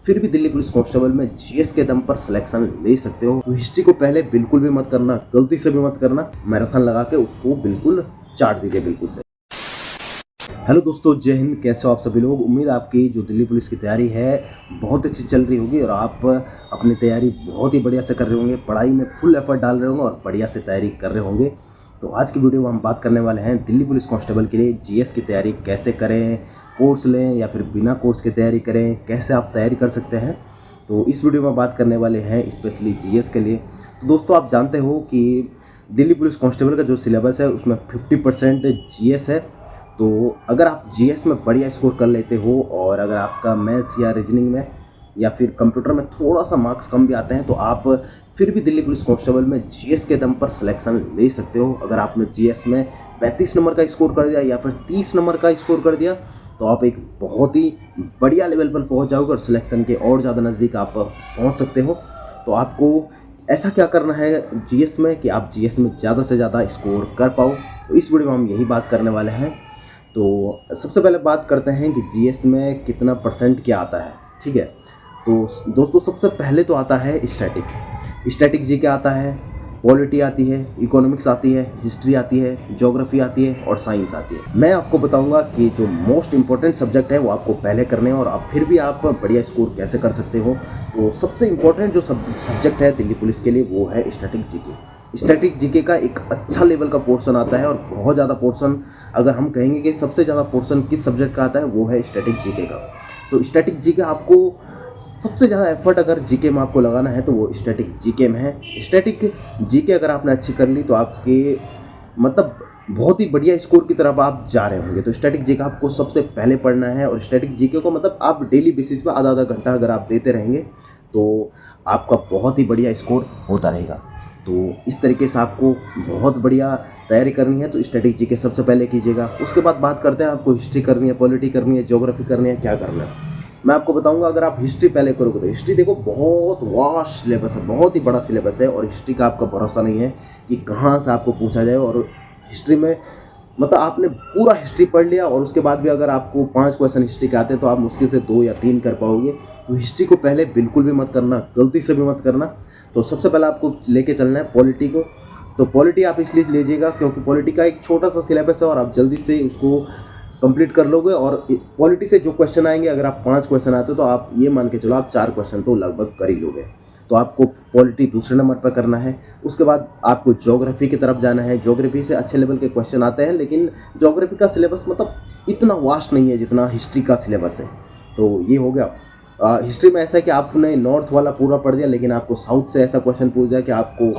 फिर भी Delhi police constable में जीएस के दम पर सिलेक्शन ले सकते हो। तो हिस्ट्री को पहले बिल्कुल भी मत करना, गलती से भी मत करना, मैराथन लगा के उसको बिल्कुल चाट दीजिए बिल्कुल से। हेलो दोस्तों, जय हिंद। कैसे हो आप सभी लोग। उम्मीद आपकी जो दिल्ली पुलिस की तैयारी है बहुत अच्छी चल रही होगी और आप अपनी तैयारी बहुत ही बढ़िया से कर रहे होंगे, पढ़ाई में फुल एफर्ट डाल रहे होंगे और बढ़िया से तैयारी कर रहे होंगे। तो आज की वीडियो में हम बात करने वाले हैं दिल्ली पुलिस कांस्टेबल के लिए जीएस की तैयारी कैसे करें, कोर्स लें या फिर बिना कोर्स की तैयारी करें, कैसे आप तैयारी कर सकते हैं। तो इस वीडियो में बात करने वाले हैं स्पेशली जीएस के लिए। तो दोस्तों, आप जानते हो कि दिल्ली पुलिस कांस्टेबल का जो सिलेबस है उसमें 50% जीएस है। तो अगर आप जीएस में बढ़िया स्कोर कर लेते हो और अगर आपका मैथ्स या रीजनिंग में या फिर कंप्यूटर में थोड़ा सा मार्क्स कम भी आते हैं तो आप फिर भी दिल्ली पुलिस कांस्टेबल में जीएस के दम पर सिलेक्शन ले सकते हो। अगर आपने जीएस में 35 नंबर का स्कोर कर दिया या फिर 30 नंबर का स्कोर कर दिया तो आप एक बहुत ही बढ़िया लेवल पर पहुंच जाओगे और सिलेक्शन के और ज़्यादा नज़दीक आप पहुंच सकते हो। तो आपको ऐसा क्या करना है जीएस में कि आप जीएस में ज़्यादा से ज़्यादा स्कोर कर पाओ। तो इस वीडियो में हम यही बात करने वाले हैं। तो सबसे पहले बात करते हैं कि जीएस में कितना परसेंट क्या आता है। ठीक है, तो दोस्तों सबसे पहले तो आता है स्टैटिक जीके आता है, पॉलिटी आती है, इकोनॉमिक्स आती है, हिस्ट्री आती है, ज्योग्राफी आती है और साइंस आती है। मैं आपको बताऊंगा कि जो मोस्ट इंपॉर्टेंट सब्जेक्ट है वो आपको पहले करने हैं और आप फिर भी आप बढ़िया स्कोर कैसे कर सकते हो। तो सबसे इंपॉर्टेंट जो सब्जेक्ट है दिल्ली पुलिस के लिए वो है स्टैटिक जीके का एक अच्छा लेवल का पोर्शन आता है और बहुत ज़्यादा पोर्शन, अगर हम कहेंगे कि सबसे ज़्यादा पोर्शन किस सब्जेक्ट का आता है वो है स्टैटिक जीके का। तो स्टैटिक जीके आपको सबसे ज़्यादा एफर्ट अगर जीके में आपको लगाना है तो वो स्टैटिक जीके में है। स्टैटिक जीके अगर आपने अच्छी कर ली तो आपके मतलब बहुत ही बढ़िया स्कोर की तरफ आप जा रहे होंगे। तो स्टैटिक जीके आपको सबसे पहले पढ़ना है और स्टैटिक जीके को मतलब आप डेली बेसिस पे आधा घंटा अगर आप देते रहेंगे तो आपका बहुत ही बढ़िया स्कोर होता रहेगा। तो इस तरीके से आपको बहुत बढ़िया तैयारी करनी है। तो स्टैटिक जीके सबसे पहले कीजिएगा। उसके बाद बात करते हैं आपको हिस्ट्री करनी है, पॉलिटी करनी है, ज्योग्राफी करनी है, क्या करना है। मैं आपको बताऊंगा। अगर आप हिस्ट्री पहले करोगे तो हिस्ट्री देखो बहुत वास्ट सिलेबस है, बहुत ही बड़ा सिलेबस है और हिस्ट्री का आपका भरोसा नहीं है कि कहाँ से आपको पूछा जाए। और हिस्ट्री में मतलब आपने पूरा हिस्ट्री पढ़ लिया और उसके बाद भी अगर आपको 5 क्वेश्चन हिस्ट्री के आते हैं तो आप मुश्किल से 2 या 3 कर पाओगे। तो हिस्ट्री को पहले बिल्कुल भी मत करना, गलती से भी मत करना। तो सबसे पहले आपको लेके चलना है पॉलिटी को। तो पॉलिटी आप इसलिए लीजिएगा क्योंकि पॉलिटी का एक छोटा सा सिलेबस है और आप जल्दी से उसको कंप्लीट कर लोगे। और पॉलिटी से जो क्वेश्चन आएंगे, अगर आप 5 क्वेश्चन आते हो तो आप ये मान के चलो आप 4 क्वेश्चन तो लगभग कर ही लोगे। तो आपको पॉलिटी दूसरे नंबर पर करना है। उसके बाद आपको ज्योग्राफी की तरफ जाना है। ज्योग्राफी से अच्छे लेवल के क्वेश्चन आते हैं लेकिन ज्योग्राफी का सिलेबस मतलब इतना वास्ट नहीं है जितना हिस्ट्री का सिलेबस है। तो ये हो गया। हिस्ट्री में ऐसा है कि आपने नॉर्थ वाला पूरा पढ़ दिया लेकिन आपको साउथ से ऐसा क्वेश्चन पूछ दिया कि आपको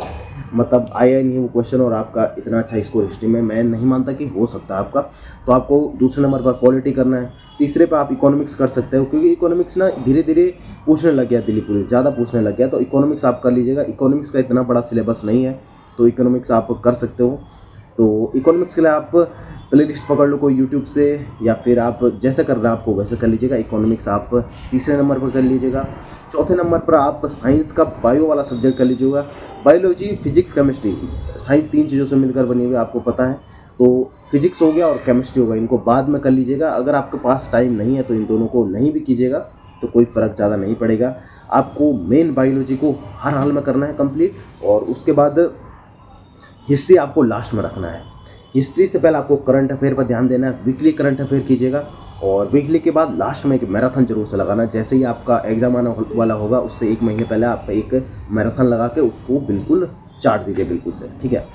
मतलब आया नहीं वो क्वेश्चन और आपका इतना अच्छा स्कोर हिस्ट्री में मैं नहीं मानता कि हो सकता है आपका। तो आपको दूसरे नंबर पर पॉलिटी करना है। तीसरे पर आप इकोनॉमिक्स कर सकते हो क्योंकि इकोनॉमिक्स ना धीरे धीरे पूछने लग गया, दिल्ली पुलिस ज़्यादा पूछने लग गया। तो इकोनॉमिक्स आप कर लीजिएगा। इकोनॉमिक्स का इतना बड़ा सिलेबस नहीं है तो इकोनॉमिक्स आप कर सकते हो। तो इकोनॉमिक्स के लिए आप प्ले लिस्ट पकड़ लो कोई यूट्यूब से या फिर आप जैसे कर रहे हैं आपको वैसे कर लीजिएगा। इकोनॉमिक्स आप तीसरे नंबर पर कर लीजिएगा। चौथे नंबर पर आप साइंस का बायो वाला सब्जेक्ट कर लीजिएगा। बायोलॉजी, फिजिक्स, केमिस्ट्री, साइंस 3 चीज़ों से मिलकर बनी हुई है, आपको पता है। तो फिजिक्स हो गया और केमिस्ट्री हो गया, इनको बाद में कर लीजिएगा। अगर आपके पास टाइम नहीं है तो इन दोनों को नहीं भी कीजिएगा तो कोई फ़र्क ज़्यादा नहीं पड़ेगा। आपको मेन बायोलॉजी को हर हाल में करना है कंप्लीट और उसके बाद हिस्ट्री आपको लास्ट में रखना है। हिस्ट्री से पहले आपको करंट अफेयर पर ध्यान देना है। वीकली करंट अफेयर कीजिएगा और वीकली के बाद लास्ट में एक मैराथन जरूर से लगाना। जैसे ही आपका एग्जाम आने वाला होगा उससे 1 महीने पहले आप एक मैराथन लगा के उसको बिल्कुल चाट दीजिए बिल्कुल से। ठीक है,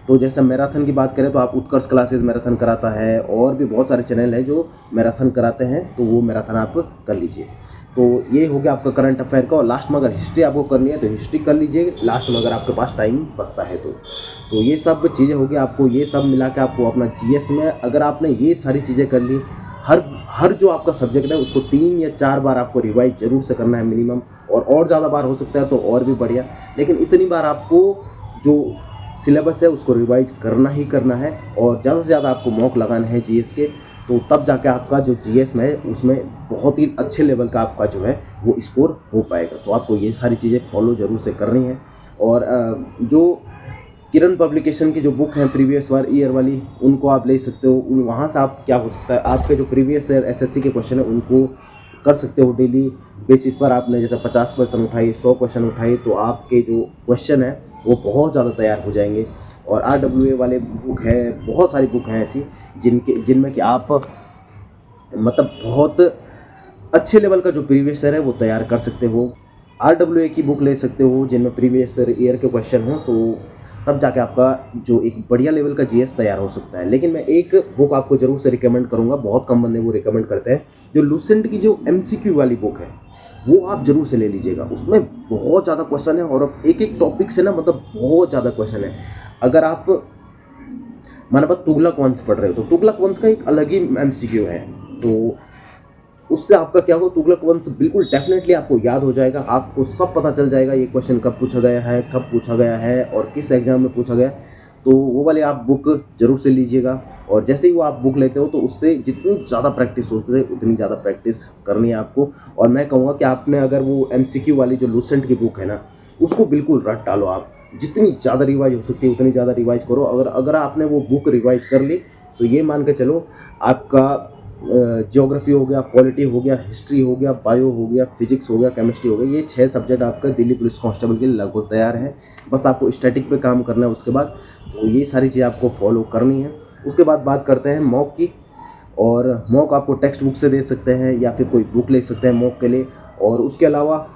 तो जैसे मैराथन की बात करें तो आप उत्कर्ष क्लासेस मैराथन कराता है और भी बहुत सारे चैनल है जो मैराथन कराते हैं, तो वो मैराथन आप कर लीजिए। तो ये हो गया आपका करंट अफेयर का। और लास्ट में अगर हिस्ट्री आपको करनी है तो हिस्ट्री कर लीजिए लास्ट में अगर आपके पास टाइम बचता है तो ये सब चीज़ें होगी। आपको ये सब मिला के आपको अपना जीएस में अगर आपने ये सारी चीज़ें कर ली, हर जो आपका सब्जेक्ट है उसको 3 या 4 बार आपको रिवाइज जरूर से करना है मिनिमम। और ज़्यादा बार हो सकता है तो और भी बढ़िया, लेकिन इतनी बार आपको जो सिलेबस है उसको रिवाइज करना ही करना है और ज़्यादा से ज़्यादा आपको मॉक लगाना है जीएस के। तो तब जाके आपका जो जीएस में है उसमें बहुत ही अच्छे लेवल का आपका जो है वो स्कोर हो पाएगा। तो आपको ये सारी चीज़ें फॉलो ज़रूर से करनी है। और जो किरण पब्लिकेशन की जो बुक हैं प्रीवियस ईयर वाली, उनको आप ले सकते हो। वहाँ से आप क्या हो सकता है आपके जो प्रीवियस ईयर एसएससी के क्वेश्चन है उनको कर सकते हो डेली बेसिस पर। आपने जैसे 50 क्वेश्चन उठाए, 100 क्वेश्चन उठाए, तो आपके जो क्वेश्चन है वो बहुत ज़्यादा तैयार हो जाएंगे। और RWA वाले बुक है, बहुत सारी बुक हैं ऐसी जिनमें कि आप मतलब बहुत अच्छे लेवल का जो प्रीवियस ईयर है वो तैयार कर सकते हो। RWA की बुक ले सकते हो जिनमें प्रीवियस ईयर के क्वेश्चन हो, तो तब जाके आपका जो एक बढ़िया लेवल का जीएस तैयार हो सकता है। लेकिन मैं एक बुक आपको ज़रूर से रिकमेंड करूँगा, बहुत कम बंदे वो रिकमेंड करते हैं, जो लूसेंट की जो MCQ वाली बुक है वो आप ज़रूर से ले लीजिएगा। उसमें बहुत ज़्यादा क्वेश्चन है और एक एक टॉपिक से ना मतलब बहुत ज़्यादा क्वेश्चन है। अगर आप माना बात तुगलक वंश पढ़ रहे हो तो तुगलक वंश का एक अलग ही MCQ है, तो उससे आपका क्या हो, तुगलक वंश बिल्कुल डेफिनेटली आपको याद हो जाएगा। आपको सब पता चल जाएगा ये क्वेश्चन कब पूछा गया है, कब पूछा गया है और किस एग्जाम में पूछा गया। तो वो वाले आप बुक ज़रूर से लीजिएगा। और जैसे ही वो आप बुक लेते हो तो उससे जितनी ज़्यादा प्रैक्टिस होती है उतनी ज़्यादा प्रैक्टिस करनी है आपको। और मैं कहूँगा कि आपने अगर वो MCQ वाली जो लूसेंट की बुक है ना, उसको बिल्कुल रट डालो। आप जितनी ज़्यादा रिवाइज हो सकती है उतनी ज़्यादा रिवाइज करो। अगर आपने वो बुक रिवाइज कर ली तो ये मान के चलो आपका ज्योग्राफी हो गया, पॉलिटी हो गया, हिस्ट्री हो गया, बायो हो गया, फिजिक्स हो गया, केमिस्ट्री हो गया, ये 6 सब्जेक्ट आपका दिल्ली पुलिस कांस्टेबल के लिए लगभग तैयार है। बस आपको स्टैटिक पे काम करना है उसके बाद। तो ये सारी चीज़ आपको फॉलो करनी है। उसके बाद बात करते हैं मॉक की। और मॉक आपको टेक्स्ट बुक से दे सकते हैं या फिर कोई बुक ले सकते हैं मॉक के लिए। और उसके अलावा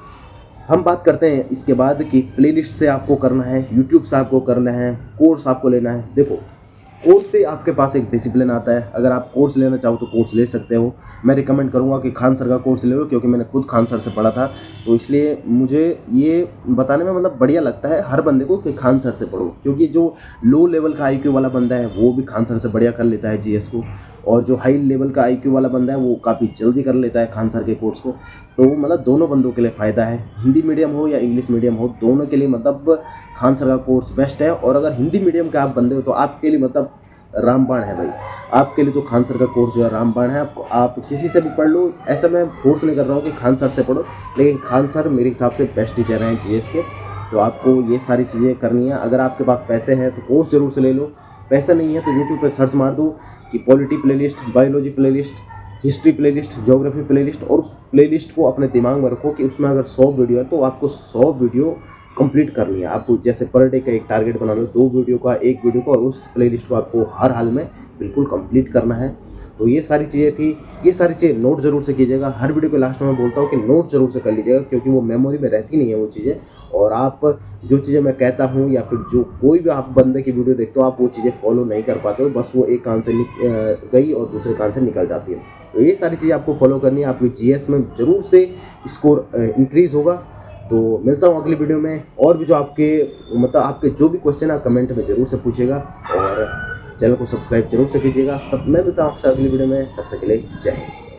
हम बात करते हैं इसके बाद कि प्लेलिस्ट से आपको करना है, यूट्यूब से आपको करना है, कोर्स आपको लेना है। देखो, कोर्स से आपके पास एक डिसिप्लिन आता है। अगर आप कोर्स लेना चाहो तो कोर्स ले सकते हो। मैं रिकमेंड करूंगा कि खान सर का कोर्स ले लो, क्योंकि मैंने खुद खान सर से पढ़ा था, तो इसलिए मुझे ये बताने में मतलब बढ़िया लगता है हर बंदे को कि खान सर से पढ़ो। क्योंकि जो लो लेवल का IQ वाला बंदा है वो भी खान सर से बढ़िया कर लेता है जीएस को, और जो हाई लेवल का IQ वाला बंदा है वो काफ़ी जल्दी कर लेता है खान सर के कोर्स को। तो मतलब दोनों बंदों के लिए फ़ायदा है, हिंदी मीडियम हो या इंग्लिश मीडियम हो, दोनों के लिए मतलब खान सर का कोर्स बेस्ट है। और अगर हिंदी मीडियम के आप बंदे हो तो आपके लिए मतलब रामबाण है भाई। आपके लिए तो खान सर का कोर्स जो है रामबाण है। आप किसी से भी पढ़ लो, ऐसा मैं फोर्स नहीं कर रहा हूँ कि खान सर से पढ़ो, लेकिन खान सर मेरे हिसाब से बेस्ट टीचर हैं जीएस के। तो आपको ये सारी चीज़ें करनी है। अगर आपके पास पैसे हैं तो कोर्स ज़रूर से ले लो, पैसा नहीं है तो यूट्यूब पर सर्च मार दो कि polity playlist, biology playlist, history playlist, geography playlist, और उस प्लेलिस्ट को अपने दिमाग में रखो कि उसमें अगर 100 वीडियो है तो आपको 100 वीडियो कंप्लीट करनी है। आपको जैसे पर डे का एक टारगेट बना लो, 2 वीडियो का, 1 वीडियो का, और उस प्लेलिस्ट को आपको हर हाल में बिल्कुल कंप्लीट करना है। तो ये सारी चीज़ें थी। ये सारी चीज़ें नोट ज़रूर से कीजिएगा। हर वीडियो के लास्ट में मैं बोलता हूँ कि नोट ज़रूर से कर लीजिएगा, क्योंकि वो मेमोरी में रहती नहीं है वो चीज़ें। और आप जो चीज़ें मैं कहता हूँ या फिर जो कोई भी आप बंदे की वीडियो देखते हो, आप वो चीज़ें फॉलो नहीं कर पाते हो, बस वो एक कान से गई और दूसरे कान से निकल जाती है। तो ये सारी चीज़ें आपको फॉलो करनी है, आपकी जीएस में ज़रूर से स्कोर इंक्रीज़ होगा। तो मिलता हूँ अगली वीडियो में। और भी जो आपके मतलब आपके जो भी क्वेश्चन है कमेंट में ज़रूर से पूछिएगा, और चैनल को सब्सक्राइब जरूर से कीजिएगा। तब मैं मिलता हूँ आपसे अगली वीडियो में, तब तक के लिए जय हिंद।